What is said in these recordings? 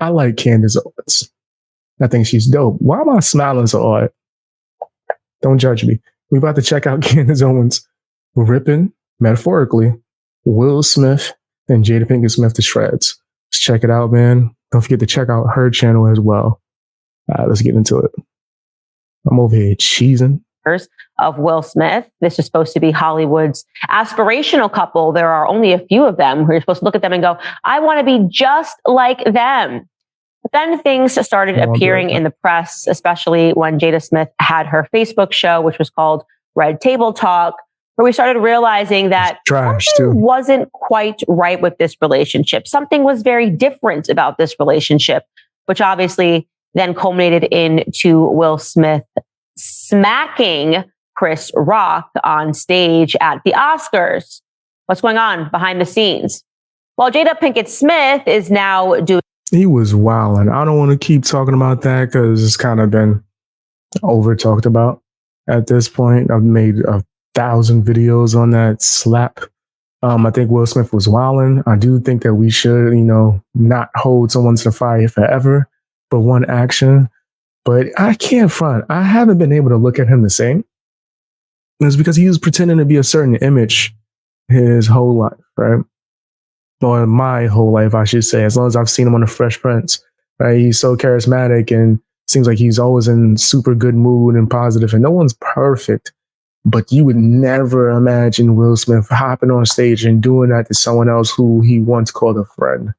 I like Candace Owens. I think she's dope. Why am I smiling so hard? Don't judge me. We about to check out Candace Owens ripping, metaphorically, Will Smith and Jada Pinkett Smith to shreds. Let's check it out, man. Don't forget to check out her channel as well. Let's get into it. I'm over here cheesing. Of Will Smith. This is supposed to be Hollywood's aspirational couple. There are only a few of them who are supposed to look at them and go, I want to be just like them. But then things started appearing in the press, especially when Jada Smith had her Facebook show, which was called Red Table Talk, where we started realizing that something wasn't quite right with this relationship. Something was very different about this relationship, which obviously then culminated into Will Smith smacking Chris Rock on stage at the Oscars. What's going on behind the scenes? Well, Jada Pinkett Smith is now doing... He was wilding. I don't want to keep talking about that because it's kind of been over talked about at this point. I've made 1,000 videos on that slap. I think Will Smith was wilding. I do think that we should, not hold someone to the fire forever for one action. But I can't front. I haven't been able to look at him the same. It's because he was pretending to be a certain image his whole life, right? Or my whole life, I should say, as long as I've seen him on The Fresh Prince, right? He's so charismatic and seems like he's always in super good mood and positive, and no one's perfect. But you would never imagine Will Smith hopping on stage and doing that to someone else who he once called a friend,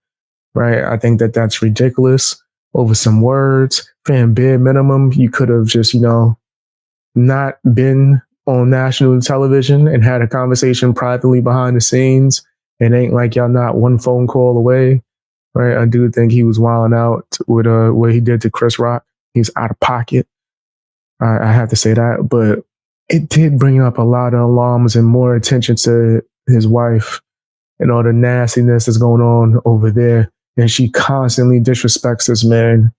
right? I think that that's ridiculous. Over some words, fan bare minimum, you could have just, not been on national television and had a conversation privately behind the scenes. It ain't like y'all not one phone call away, right? I do think he was wilding out with what he did to Chris Rock. He's out of pocket. I have to say that, but it did bring up a lot of alarms and more attention to his wife and all the nastiness that's going on over there. And she constantly disrespects this man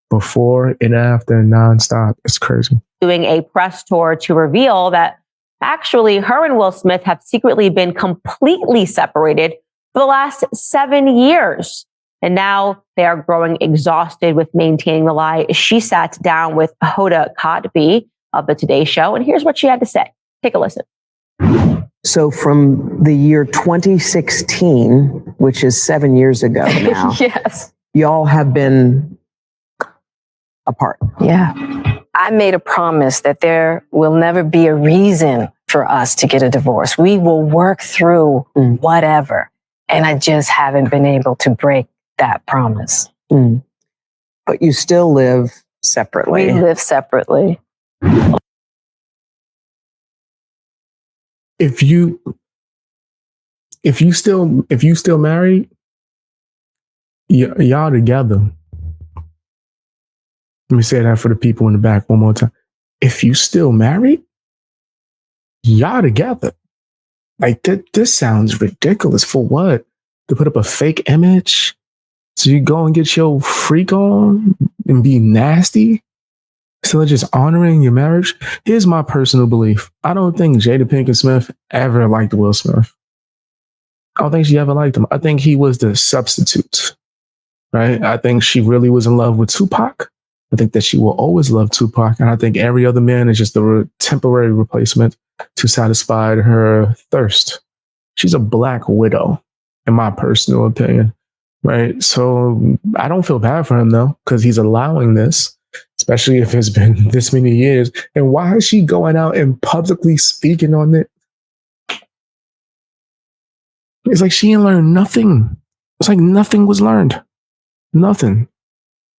before and after nonstop. It's crazy. Doing a press tour to reveal that actually her and Will Smith have secretly been completely separated for the last 7 years. And now they are growing exhausted with maintaining the lie. She sat down with Hoda Kotb of the Today Show, and here's what she had to say. Take a listen. So from the year 2016, which is 7 years ago now, yes, y'all have been apart. Yeah. I made a promise that there will never be a reason for us to get a divorce. We will work through whatever. And I just haven't been able to break that promise. But you still live separately. We live separately. If you still married, y'all together. Let me say that for the people in the back one more time. If you still married, y'all together. Like this sounds ridiculous. For what? To put up a fake image? So you go and get your freak on and be nasty? So just honoring your marriage? Here's my personal belief. I don't think Jada Pinkett Smith ever liked Will Smith. I don't think she ever liked him. I think he was the substitute, right? I think she really was in love with Tupac. I think that she will always love Tupac. And I think every other man is just a temporary replacement to satisfy her thirst. She's a black widow, in my personal opinion, right? So I don't feel bad for him, though, because he's allowing this. Especially if it's been this many years. And why is she going out and publicly speaking on it? It's like she ain't learned nothing. It's like nothing was learned. Nothing.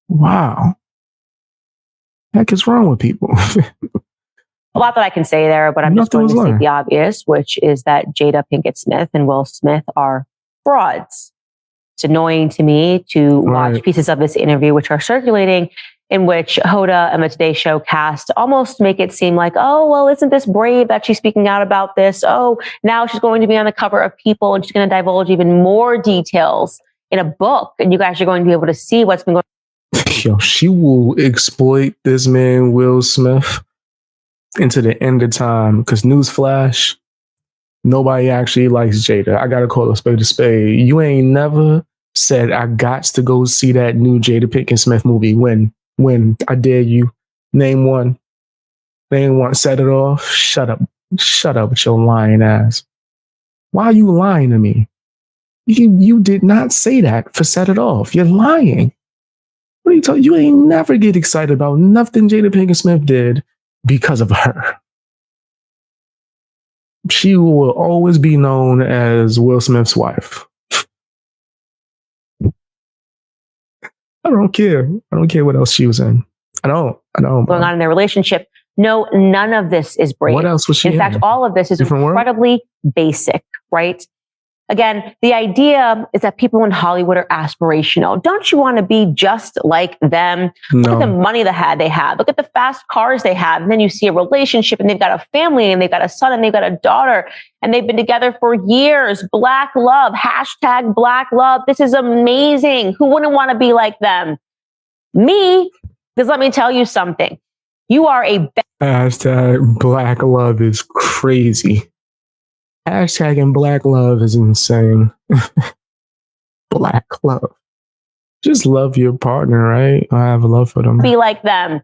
Wow. Heck is wrong with people? A lot that I can say there, but I'm just going to state the obvious, which is that Jada Pinkett Smith and Will Smith are frauds. It's annoying to me to watch pieces of this interview, which are circulating, in which Hoda and the Today Show cast almost make it seem like, oh, well, isn't this brave that she's speaking out about this? Oh, now she's going to be on the cover of People and she's going to divulge even more details in a book. And you guys are going to be able to see what's been going on. Yo, she will exploit this man, Will Smith, into the end of time. Because newsflash, nobody actually likes Jada. I got to call a spade a spade. You ain't never said, I got to go see that new Jada Pinkett Smith movie. When I dare you, name one. Set it off. Shut up with your lying ass. Why are you lying to me? You did not say that for Set It Off. You're lying. What are you talking? You ain't never get excited about nothing Jada Pinkett Smith did because of her. She will always be known as Will Smith's wife. I don't care. I don't care what else she was in. I don't. Going on in their relationship. No, none of this is brave. What else was she in? In fact, all of this is incredibly basic, right? Again, the idea is that people in Hollywood are aspirational. Don't you want to be just like them? Look at the money they have. Look at the fast cars they have. And then you see a relationship and they've got a family and they've got a son and they've got a daughter and they've been together for years. Black love, hashtag Black love. This is amazing. Who wouldn't want to be like them? Me, because let me tell you something. You are a hashtag Black love is crazy. Hashtagging Black love is insane. Black love. Just love your partner, right? I have a love for them. Be like them.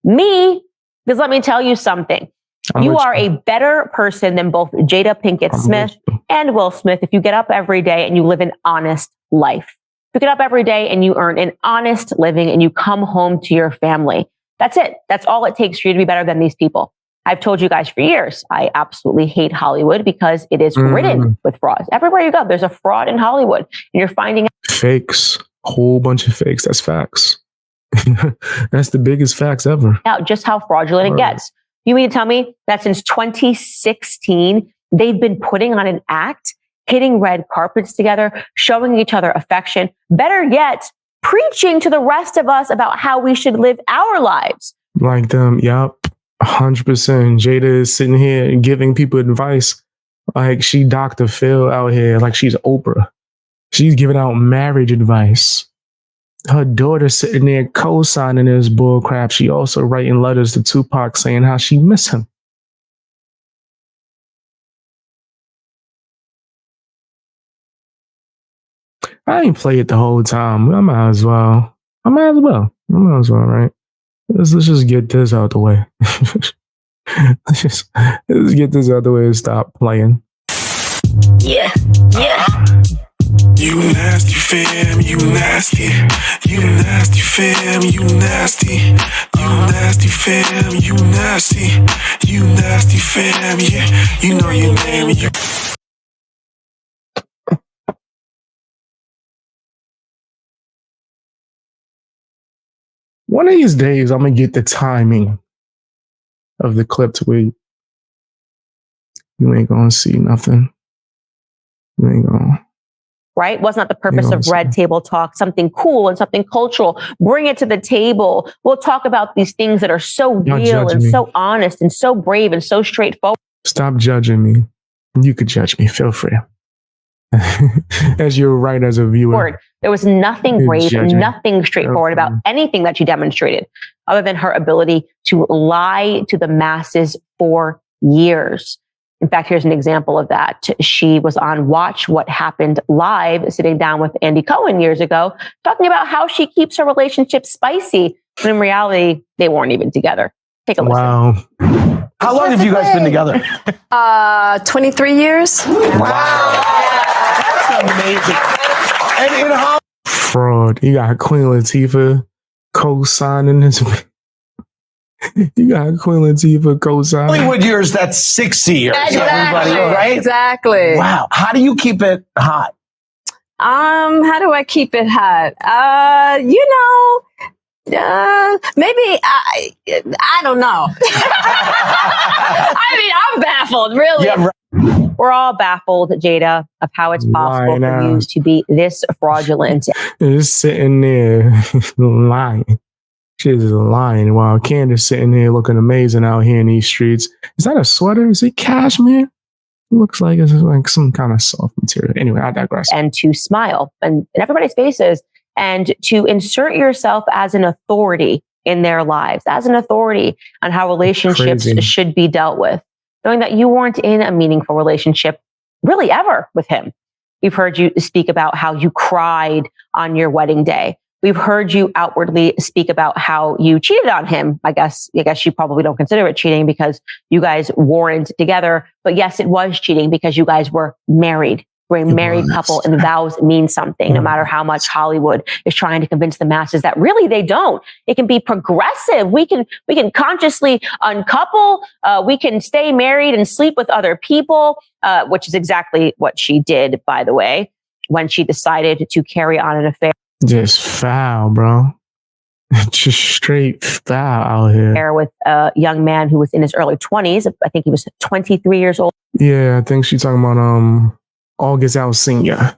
Me, because let me tell you something. You are a better person than both Jada Pinkett Smith and Will Smith if you get up every day and you live an honest life. If you get up every day and you earn an honest living and you come home to your family. That's it. That's all it takes for you to be better than these people. I've told you guys for years, I absolutely hate Hollywood because it is ridden with frauds. Everywhere you go, there's a fraud in Hollywood. And you're finding fakes, whole bunch of fakes. That's facts. That's the biggest facts ever. Out just how fraudulent it gets. You mean to tell me that since 2016, they've been putting on an act, hitting red carpets together, showing each other affection, better yet, preaching to the rest of us about how we should live our lives. Like them, yep. 100%. Jada is sitting here giving people advice like she Dr. Phil out here, like she's Oprah. She's giving out marriage advice. Her daughter sitting there co-signing this bull crap. She also writing letters to Tupac saying how she miss him. I ain't play it the whole time. I might as well, right? Let's just get this out the way. let's get this out the way and stop playing. Yeah. You nasty fam, you nasty. You nasty fam, you nasty. You nasty fam, you nasty. You nasty fam, yeah. You know your name. One of these days, I'm going to get the timing of the clip to where you ain't going to see nothing. You ain't going to. Right? Wasn't that the purpose of Red Table Talk? Something cool and something cultural. Bring it to the table. We'll talk about these things that are so real and so honest and so brave and so straightforward. Stop judging me. You could judge me. Feel free. As you're right as a viewer. There was nothing brave, nothing straightforward about anything that she demonstrated other than her ability to lie to the masses for years. In fact, here's an example of that. She was on Watch What Happened Live, sitting down with Andy Cohen years ago, talking about how she keeps her relationship spicy, when in reality, they weren't even together. Take a listen. Wow. How long have you guys been together? 23 years. Wow. That's amazing. And how fraud. You got Queen Latifah co-signing this. You got Queen Latifah co-signing. Hollywood years, that's 60 years. Exactly. Everybody, right? Exactly. Wow. How do you keep it hot? How do I keep it hot? Maybe I don't know. I mean, I'm baffled, really. Yeah, right. We're all baffled, Jada, of how it's possible for you to be this fraudulent. Just sitting there lying. She's lying while Candace sitting there looking amazing out here in these streets. Is that a sweater? Is it cashmere? It looks like it's like some kind of soft material. Anyway, I digress. And to smile in everybody's faces and to insert yourself as an authority in their lives, as an authority on how relationships should be dealt with, knowing that you weren't in a meaningful relationship really ever with him. We've heard you speak about how you cried on your wedding day. We've heard you outwardly speak about how you cheated on him. I guess you probably don't consider it cheating because you guys weren't together. But yes, it was cheating because you guys were married. We're a married couple, and vows mean something, no matter how much Hollywood is trying to convince the masses that really they don't. It can be progressive. We can consciously uncouple. We can stay married and sleep with other people, which is exactly what she did, by the way, when she decided to carry on an affair. Just foul, bro. Just straight foul out here. With a young man who was in his early 20s. I think he was 23 years old. Yeah, I think she's talking about August Alsina.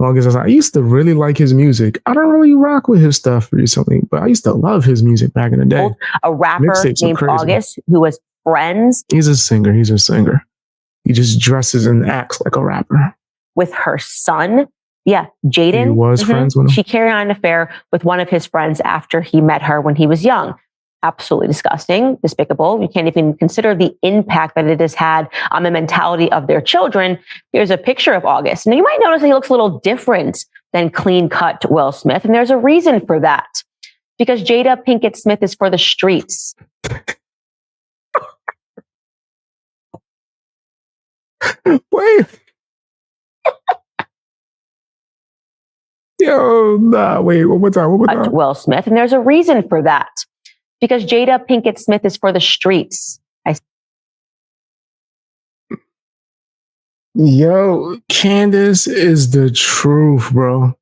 I used to really like his music. I don't really rock with his stuff recently, but I used to love his music back in the day. A rapper Mixtapes named August who was friends. He's a singer. He just dresses and acts like a rapper. With her son. Yeah, Jada. He was friends with him. She carried on an affair with one of his friends after he met her when he was young. Absolutely disgusting, despicable. You can't even consider the impact that it has had on the mentality of their children. Here's a picture of August. Now, you might notice that he looks a little different than clean-cut Will Smith, and there's a reason for that. Because Jada Pinkett Smith is for the streets. Wait. Yo, nah, wait, one more time. Will Smith, and there's a reason for that. Because Jada Pinkett Smith is for the streets. Yo, Candace is the truth, bro.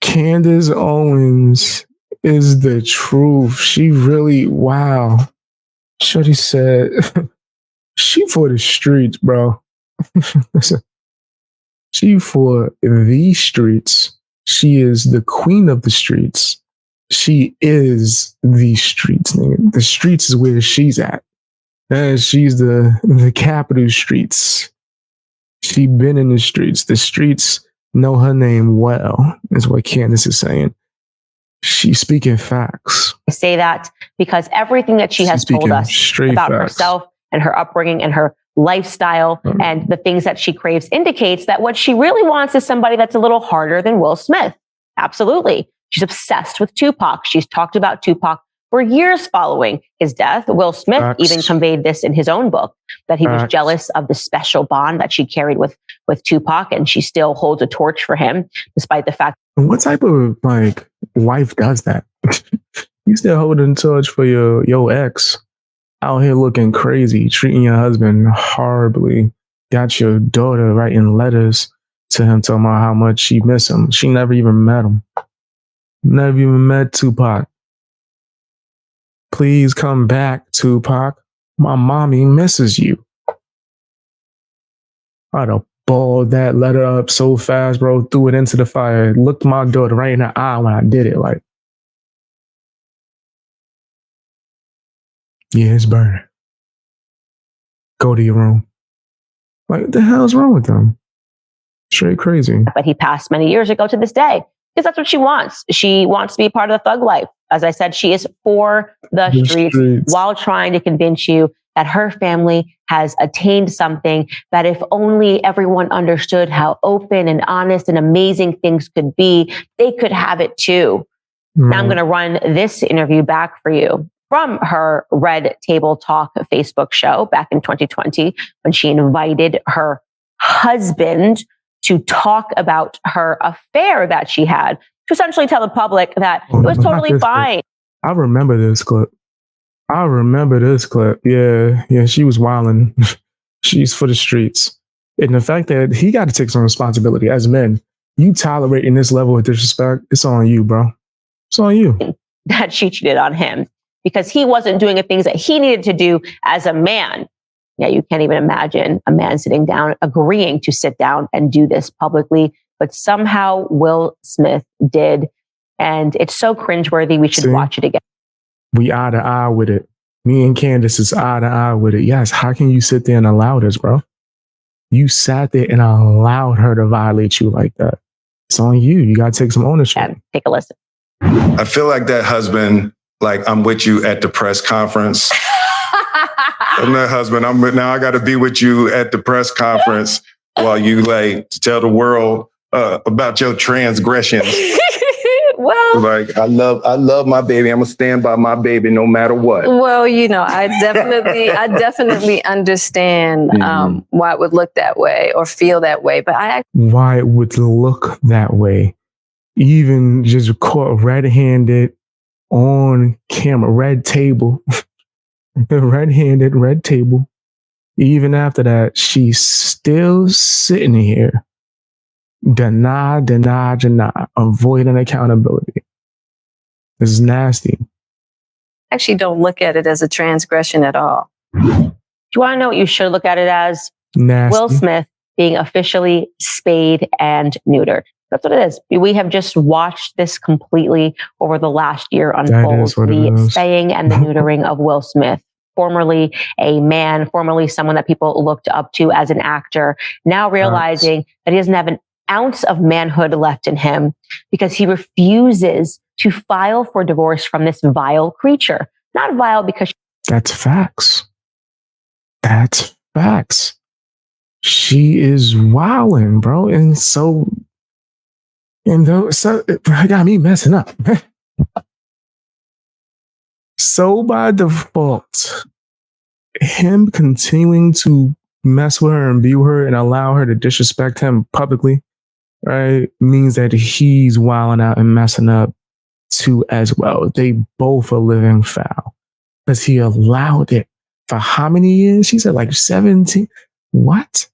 Candace Owens is the truth. She really, wow. Shorty said, she for the streets, bro. She for the streets. She is the queen of the streets. She is the streets, nigga. The streets is where she's at. And she's the capital streets. She been in the streets. The streets know her name well, is what Candace is saying. She's speaking facts. I say that because everything that she has told us about herself and her upbringing and her lifestyle and the things that she craves indicates that what she really wants is somebody that's a little harder than Will Smith. Absolutely. She's obsessed with Tupac. She's talked about Tupac for years following his death. Will Smith even conveyed this in his own book, that he was jealous of the special bond that she carried with Tupac, and she still holds a torch for him, despite the fact. What type of wife does that? You still holding a torch for your ex, out here looking crazy, treating your husband horribly. Got your daughter writing letters to him telling him how much she miss him. She never even met him. Never even met Tupac. Please come back, Tupac. My mommy misses you. I'd have balled that letter up so fast, bro. Threw it into the fire. Looked my daughter right in the eye when I did it. Yeah, it's burning. Go to your room. What the hell's wrong with them? Straight crazy. But he passed many years ago to this day. Because that's what she wants. She wants to be part of the thug life. As I said, she is for the streets while trying to convince you that her family has attained something that if only everyone understood how open and honest and amazing things could be, they could have it too. Now I'm going to run this interview back for you from her Red Table Talk Facebook show back in 2020 when she invited her husband to talk about her affair that she had, to essentially tell the public that it was totally fine. I remember this clip. Yeah, she was wilding. She's for the streets. And the fact that he got to take some responsibility as men, you tolerating this level of disrespect, it's on you, bro. It's on you. That she cheated on him because he wasn't doing the things that he needed to do as a man. Yeah, you can't even imagine a man sitting down, agreeing to sit down and do this publicly. But somehow Will Smith did. And it's so cringeworthy. We should watch it again. We eye to eye with it. Me and Candace is eye to eye with it. Yes, how can you sit there and allow this, bro? You sat there and allowed her to violate you like that. It's on you. You got to take some ownership. Yeah, take a listen. I feel like that husband, I'm with you at the press conference. I'm that husband. Now I got to be with you at the press conference while you like tell the world about your transgressions. Well, Like I love my baby. I'm gonna stand by my baby no matter what. well, you know, I definitely understand why it would look that way or feel that way. But Why it would look that way. Even just caught red-handed on camera, red table. Red-handed, red table. Even after that, she's still sitting here. Deny, avoiding accountability. This is nasty. actually don't look at it as a transgression at all. Do you want to know what you should look at it as? Nasty. Will Smith being officially spayed and neutered. That's what it is. We have just watched this completely over the last year unfold. The spaying and the neutering of Will Smith, formerly a man, formerly someone that people looked up to as an actor, now realizing that he doesn't have an ounce of manhood left in him because he refuses to file for divorce from this vile creature. Not vile because... That's facts. That's facts. She is wilding, bro. And so it got me messing up. So by default, him continuing to mess with her and be with her and allow her to disrespect him publicly, right, means that he's wilding out and messing up too as well. They both are living foul because he allowed it for how many years? She said like 17. What?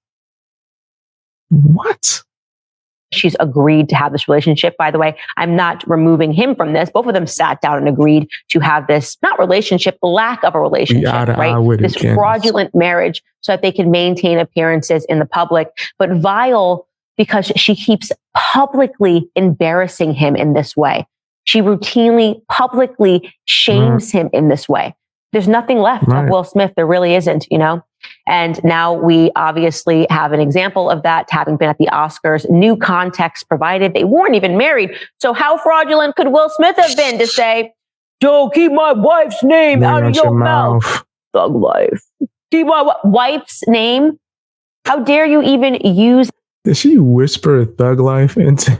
She's agreed to have this relationship. By the way, I'm not removing him from this. Both of them sat down and agreed to have this, not relationship, lack of a relationship, right? This fraudulent marriage so that they can maintain appearances in the public, but vile because she keeps publicly embarrassing him in this way. She routinely, publicly shames him in this way. There's nothing left of Will Smith. There really isn't, you know? And now we obviously have an example of that having been at the Oscars. New context provided. They weren't even married. So how fraudulent could Will Smith have been to say, don't keep my wife's name out of your mouth. Thug life. Keep my wife's name. How dare you even use... Did she whisper thug life into...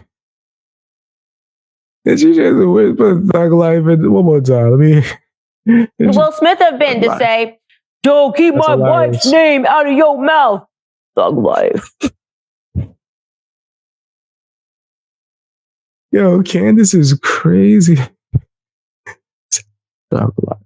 Did she just whisper thug life into... One more time. Let me... Will Smith have been to say, don't keep my wife's name out of your mouth. Thug life. Yo, Candace is crazy. Thug life.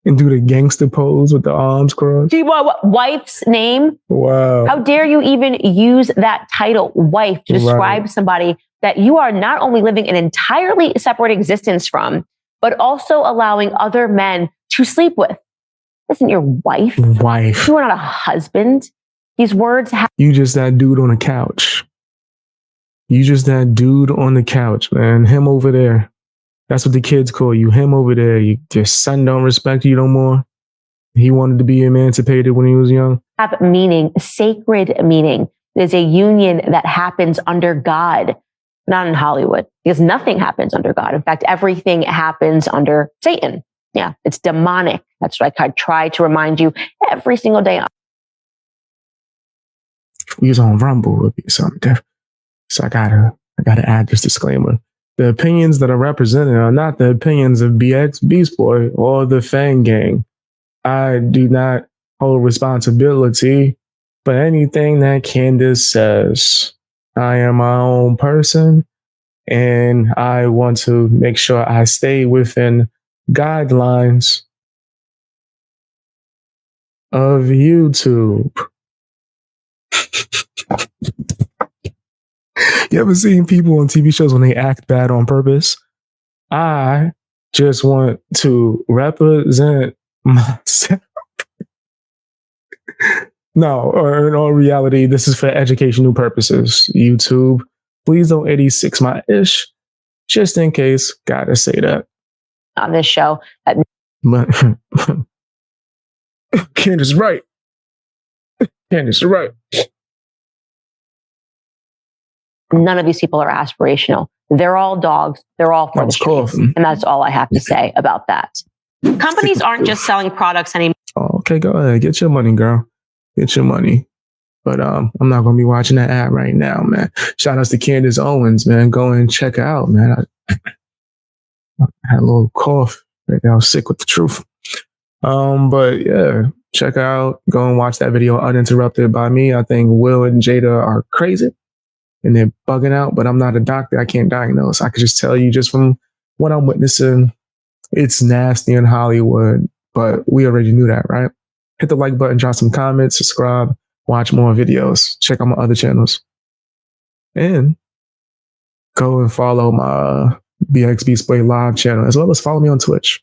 And do the gangster pose with the arms crossed. Keep my wife's name. Wow. How dare you even use that title, wife, to describe somebody that you are not only living an entirely separate existence from, but also allowing other men to sleep with. Isn't your wife? You are not a husband. These words have... You just that dude on the couch. You just that dude on the couch, man. Him over there. That's what the kids call you. Him over there. Your son don't respect you no more. He wanted to be emancipated when he was young. Have meaning, sacred meaning. It is a union that happens under God. Not in Hollywood, because nothing happens under God. In fact, everything happens under Satan. Yeah, it's demonic. That's what I try to remind you every single day. If we was on Rumble, it would be something different. So I gotta add this disclaimer. The opinions that are represented are not the opinions of bxbeastboy or the Fang Gang. I do not hold responsibility for anything that Candace says. I am my own person, and I want to make sure I stay within guidelines of YouTube. You ever seen people on TV shows when they act bad on purpose? I just want to represent myself. No, or in all reality, this is for educational purposes. YouTube, please don't 86 my ish. Just in case, gotta say that. On this show. But Candace is right. Candace is right. None of these people are aspirational. They're all dogs. They're all for the streets. And that's all I have to say about that. Companies aren't just selling products anymore. Oh, okay, go ahead. Get your money, girl. Get your money. But I'm not gonna be watching that ad right now, man. Shout outs to Candace Owens, man. Go and check it out, man. I had a little cough right now. I was sick with the truth. But yeah, check out, go and watch that video uninterrupted by me. I think Will and Jada are crazy and they're bugging out, but I'm not a doctor. I can't diagnose. I could just tell you just from what I'm witnessing, it's nasty in Hollywood, but we already knew that, right? Hit the like button, drop some comments, subscribe, watch more videos, check out my other channels, and go and follow my bxbeastboy live channel, as well as follow me on Twitch.